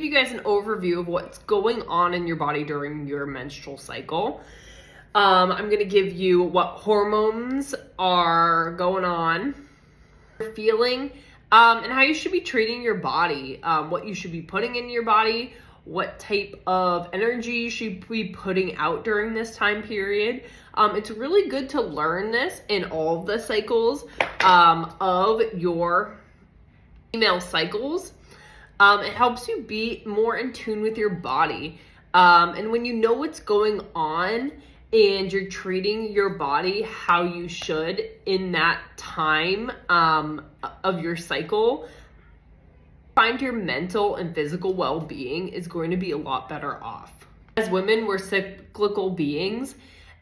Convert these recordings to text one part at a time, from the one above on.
you guys an overview of what's going on in your body during your menstrual cycle. I'm gonna give you what hormones are going on, feeling, and how you should be treating your body, what you should be putting in your body, what type of energy you should be putting out during this time period. It's really good to learn this in all of the cycles of your female cycles. It helps you be more in tune with your body. And when you know what's going on and you're treating your body how you should in that time of your cycle, find your mental and physical well-being is going to be a lot better off. As women, we're cyclical beings,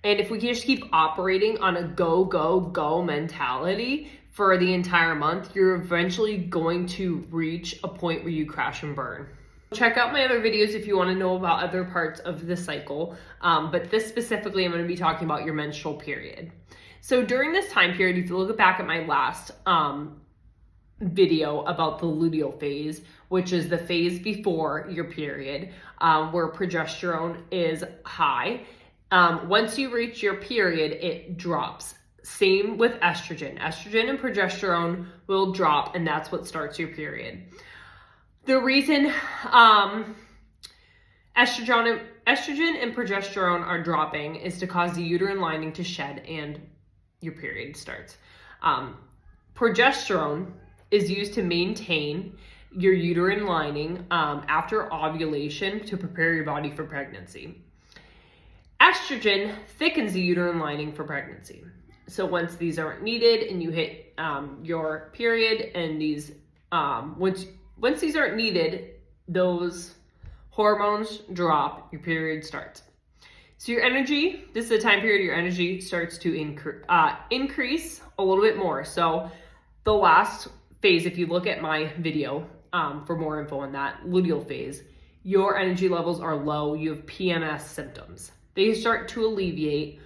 and if we can just keep operating on a go, go, go mentality for the entire month, you're eventually going to reach a point where you crash and burn. Check out my other videos if you want to know about other parts of the cycle, but this specifically, I'm going to be talking about your menstrual period. So during this time period, if you look back at my last video about the luteal phase, which is the phase before your period, where progesterone is high. Once you reach your period, it drops. Same with estrogen. Estrogen and progesterone will drop, and that's what starts your period. The reason estrogen and progesterone are dropping is to cause the uterine lining to shed and your period starts. Progesterone is used to maintain your uterine lining after ovulation to prepare your body for pregnancy. Estrogen thickens the uterine lining for pregnancy. So once these aren't needed and you hit your period, and these once these aren't needed, those hormones drop, your period starts. So your energy, this is the time period your energy starts to increase a little bit more. So the last phase, if you look at my video for more info on that, luteal phase, your energy levels are low, you have PMS symptoms. They start to alleviate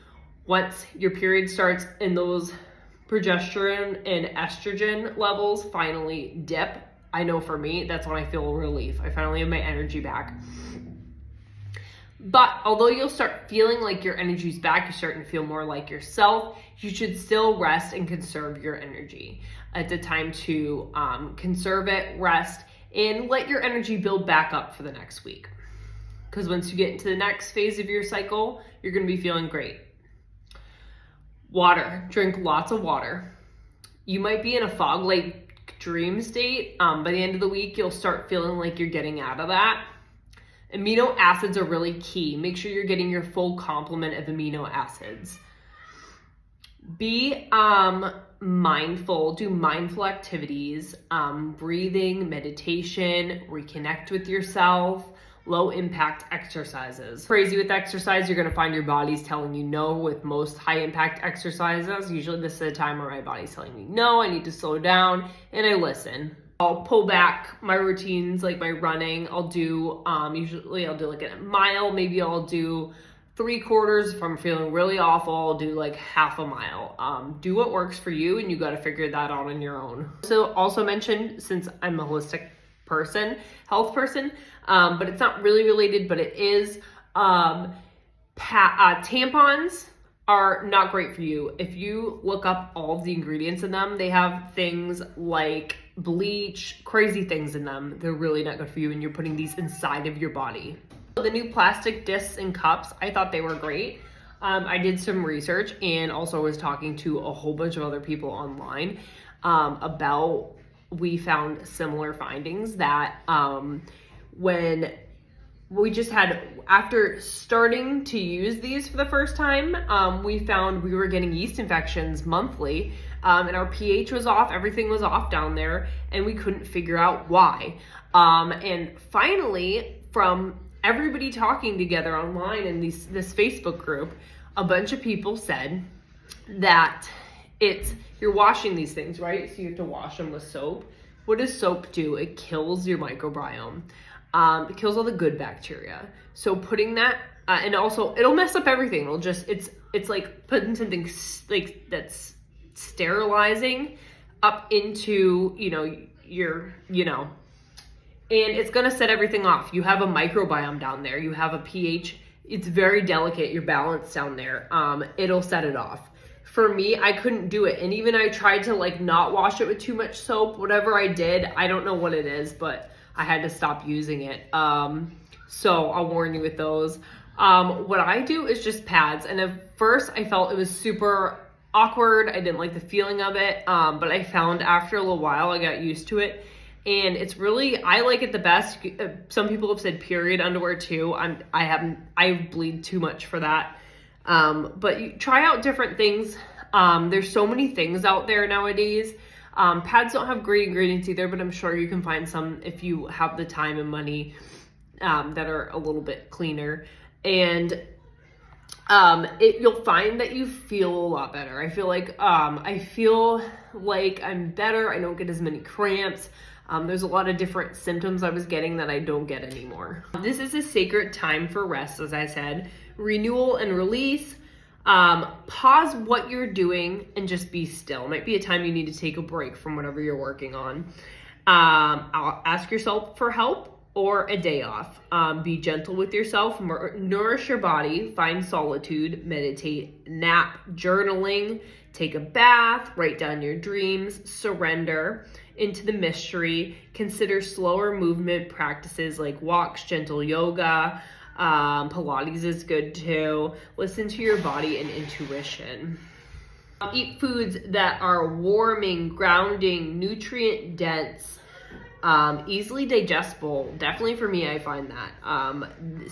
once your period starts and those progesterone and estrogen levels finally dip. I know for me, that's when I feel relief. I finally have my energy back. But although you'll start feeling like your energy's back, you're starting to feel more like yourself, you should still rest and conserve your energy. It's a time to conserve it, rest, and let your energy build back up for the next week. Because once you get into the next phase of your cycle, you're going to be feeling great. Water. Drink lots of water. You might be in a fog-like dream state. By the end of the week, you'll start feeling like you're getting out of that. Amino acids are really key. Make sure you're getting your full complement of amino acids. Be mindful, do mindful activities, breathing, meditation, reconnect with yourself, low impact exercises. Crazy with exercise, you're gonna find your body's telling you no with most high impact exercises. Usually this is a time where my body's telling me no, I need to slow down, and I listen. I'll pull back my routines, like my running. I'll do, usually I'll do like a mile, maybe I'll do 3/4. If I'm feeling really awful, I'll do like half a mile. Do what works for you, and you got to figure that out on your own. So also mentioned, since I'm a holistic person, health person, but it's not really related, but it is, tampons are not great for you. If you look up all of the ingredients in them, they have things like bleach, crazy things in them. They're really not good for you, and you're putting these inside of your body. The new plastic discs and cups, I thought they were great. I did some research and also was talking to a whole bunch of other people online we found similar findings that when we just had, after starting to use these for the first time, we found we were getting yeast infections monthly, and our pH was off, everything was off down there, and we couldn't figure out why. And finally, from everybody talking together online in this Facebook group, a bunch of people said that you're washing these things, right? So you have to wash them with soap. What does soap do? It kills your microbiome. It kills all the good bacteria. So putting that, and also it'll mess up everything. It'll just, it's like putting something like that's sterilizing up into, your, and it's gonna set everything off. You have a microbiome down there, you have a pH, it's very delicate, your balance down there. It'll set it off. For me, I couldn't do it. And even I tried to like not wash it with too much soap, whatever I did, I don't know what it is, but I had to stop using it. So I'll warn you with those. What I do is just pads. And at first I felt it was super awkward. I didn't like the feeling of it. But I found after a little while, I got used to it. And it's really, I like it the best. Some people have said period underwear too. I bleed too much for that. But you try out different things. There's so many things out there nowadays. Pads don't have great ingredients either, but I'm sure you can find some if you have the time and money, that are a little bit cleaner. And, you'll find that you feel a lot better. I feel like I'm better. I don't get as many cramps. There's a lot of different symptoms I was getting that I don't get anymore. This is a sacred time for rest, as I said. Renewal and release. Pause what you're doing and just be still. It might be a time you need to take a break from whatever you're working on. I'll ask yourself for help or a day off. Be gentle with yourself, nourish your body, find solitude, meditate, nap, journaling, take a bath, write down your dreams, surrender into the mystery, consider slower movement practices like walks, gentle yoga, Pilates is good too. Listen to your body and intuition. Eat foods that are warming, grounding, nutrient dense, easily digestible. Definitely for me, I find that.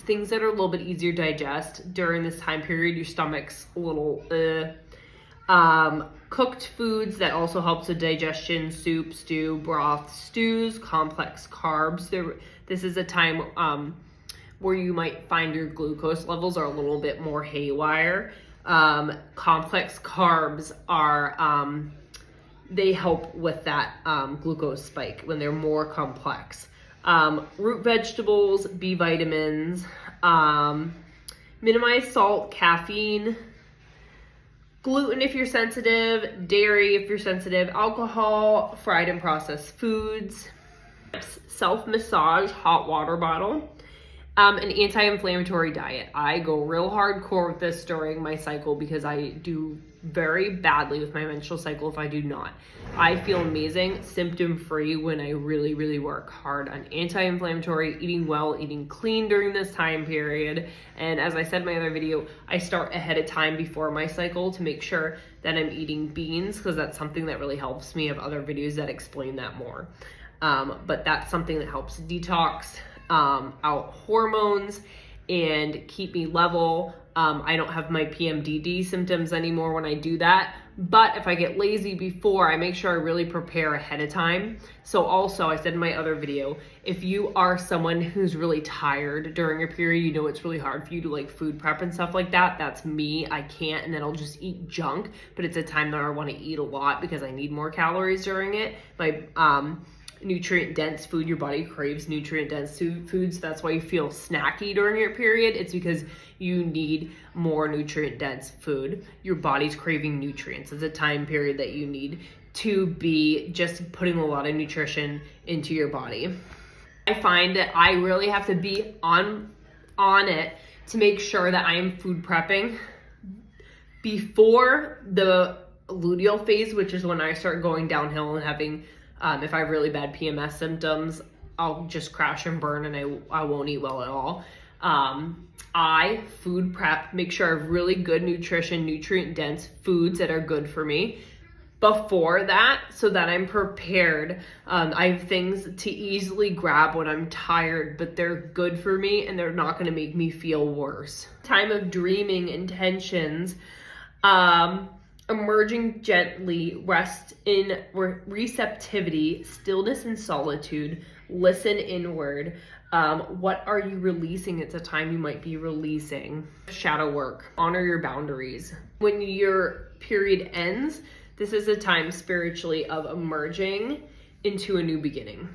Things that are a little bit easier to digest during this time period, your stomach's a little, cooked foods that also helps with digestion, soup, stew, broth, stews, complex carbs. This is a time, where you might find your glucose levels are a little bit more haywire. Complex carbs are, they help with that glucose spike when they're more complex. Root vegetables, B vitamins, minimize salt, caffeine, gluten if you're sensitive, dairy if you're sensitive, alcohol, fried and processed foods, self-massage, hot water bottle. An anti-inflammatory diet. I go real hardcore with this during my cycle because I do very badly with my menstrual cycle if I do not. I feel amazing, symptom-free when I really, really work hard on anti-inflammatory, eating well, eating clean during this time period. And as I said in my other video, I start ahead of time before my cycle to make sure that I'm eating beans because that's something that really helps me. I have other videos that explain that more. But that's something that helps detox out hormones and keep me level. I don't have my PMDD symptoms anymore when I do that. But if I get lazy before, I make sure I really prepare ahead of time. So also, I said in my other video, if you are someone who's really tired during your period, you know it's really hard for you to like food prep and stuff like that. That's me. I can't, and then I'll just eat junk. But it's a time that I want to eat a lot because I need more calories during it. My nutrient dense food, your body craves nutrient dense foods. That's why you feel snacky during your period. It's because you need more nutrient dense food. Your body's craving nutrients. It's a time period that you need to be just putting a lot of nutrition into your body. I find that I really have to be on it to make sure that I am food prepping before the luteal phase, which is when I start going downhill and having if I have really bad PMS symptoms, I'll just crash and burn and I won't eat well at all. I food prep, make sure I have really good nutrition, nutrient dense foods that are good for me before that so that I'm prepared. I have things to easily grab when I'm tired, but they're good for me and they're not gonna make me feel worse. Time of dreaming, intentions, emerging gently, rest in receptivity, stillness and solitude, listen inward. What are you releasing? It's a time you might be releasing. Shadow work, honor your boundaries. When your period ends, this is a time spiritually of emerging into a new beginning.